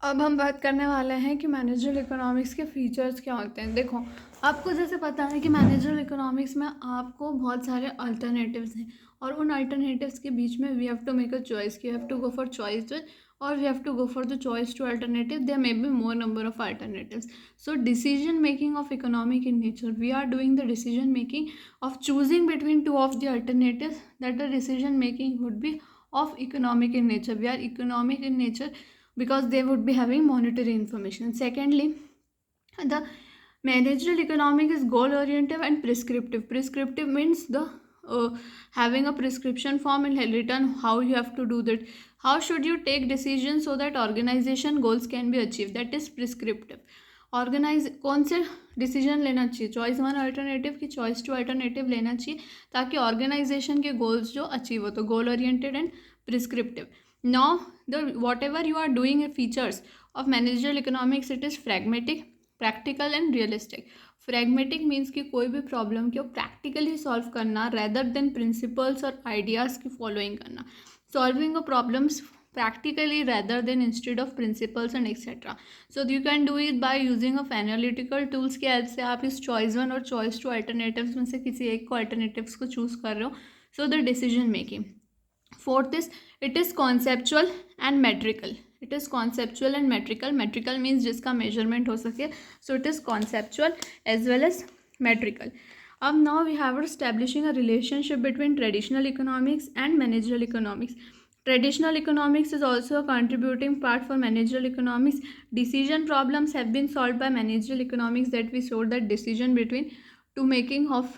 अब हम बात करने वाले हैं कि मैनेजरल इकोनॉमिक्स के फीचर्स क्या होते हैं। देखो, आपको जैसे पता है कि मैनेजरल इकोनॉमिक्स में आपको बहुत सारे अल्टरनेटिव्स हैं और उन अल्टरनेटिव्स के बीच में we have to make a choice, you have to go for choice और we have to go for the choice to alternative. There may be more number of alternatives. So decision making of economic in nature, we are doing the decision making of choosing between two of the alternatives, that the decision making would be of economic in nature. We are economic in nature because they would be having monetary information. Secondly, the managerial economic is goal oriented and prescriptive. Prescriptive means the having a prescription form and written how you have to do that, how should you take decisions so that organization goals can be achieved. That is prescriptive. Organize कौन से decision लेना चाहिए, choice one alternative की choice to alternative लेना चाहिए ताकि organisation के goals जो अचीव हो। तो goal oriented and prescriptive. Now the whatever you are doing features of managerial economics, it is pragmatic, practical and realistic. Pragmatic means कि कोई भी प्रॉब्लम को प्रैक्टिकली सॉल्व करना रेदर देन प्रिंसिपल्स और ideas की following करना. Solving a problems practically rather than instead of principles and etc. So you can do it by using of analytical tools की help से आप इस choice one और choice two alternatives में से किसी एक को alternatives को choose कर रहे हो. So the decision making. Fourth is it is conceptual and metrical. It is conceptual and metrical. Metrical means जिसका measurement हो सके. So it is conceptual as well as metrical. Now we have establishing a relationship between traditional economics and managerial economics. Traditional economics is also a contributing part for managerial economics. Decision problems have been solved by managerial economics, that we showed that decision between to making of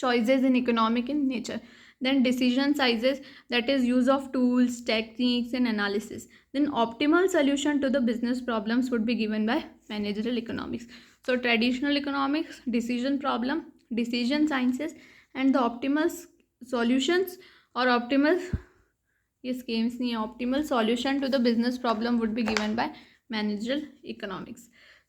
choices in economic in nature. Then decision sizes, that is use of tools, techniques and analysis. Then optimal solution to the business problems would be given by managerial economics. So traditional economics, decision problem, decision sciences and the optimal solutions or optimal ये schemes नहीं है, optimal solution to the business problem would be given by managerial economics.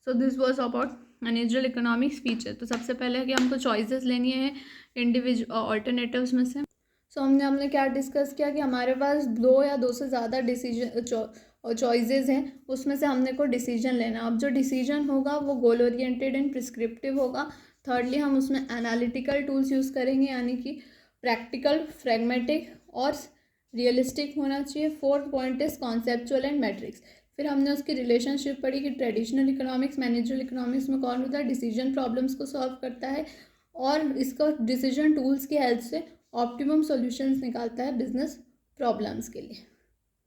So this was about managerial economics feature. तो सबसे पहले कि हमको choices लेनी है इंडिविजुअल ऑल्टरनेटिव्स में से. सो हमने क्या डिस्कस किया कि हमारे पास दो या दो से ज़्यादा डिसीजन चॉइसेस हैं, उसमें से हमने को डिसीजन लेना. अब जो डिसीजन होगा वो गोल ओरिएंटेड एंड प्रिस्क्रिप्टिव होगा. थर्डली हम उसमें एनालिटिकल टूल्स यूज़ करेंगे, यानी कि प्रैक्टिकल, फ्रैग्मेटिक और रियलिस्टिक होना चाहिए. Fourth point is conceptual and matrix. फिर हमने उसकी रिलेशनशिप पढ़ी कि ट्रेडिशनल इकोनॉमिक्स मैनेजरल इकोनॉमिक्स में कौन होता है, डिसीजन प्रॉब्लम्स को सॉल्व करता है और इसका डिसीजन टूल्स की हेल्प से ऑप्टिमम सॉल्यूशंस निकालता है बिजनेस प्रॉब्लम्स के लिए.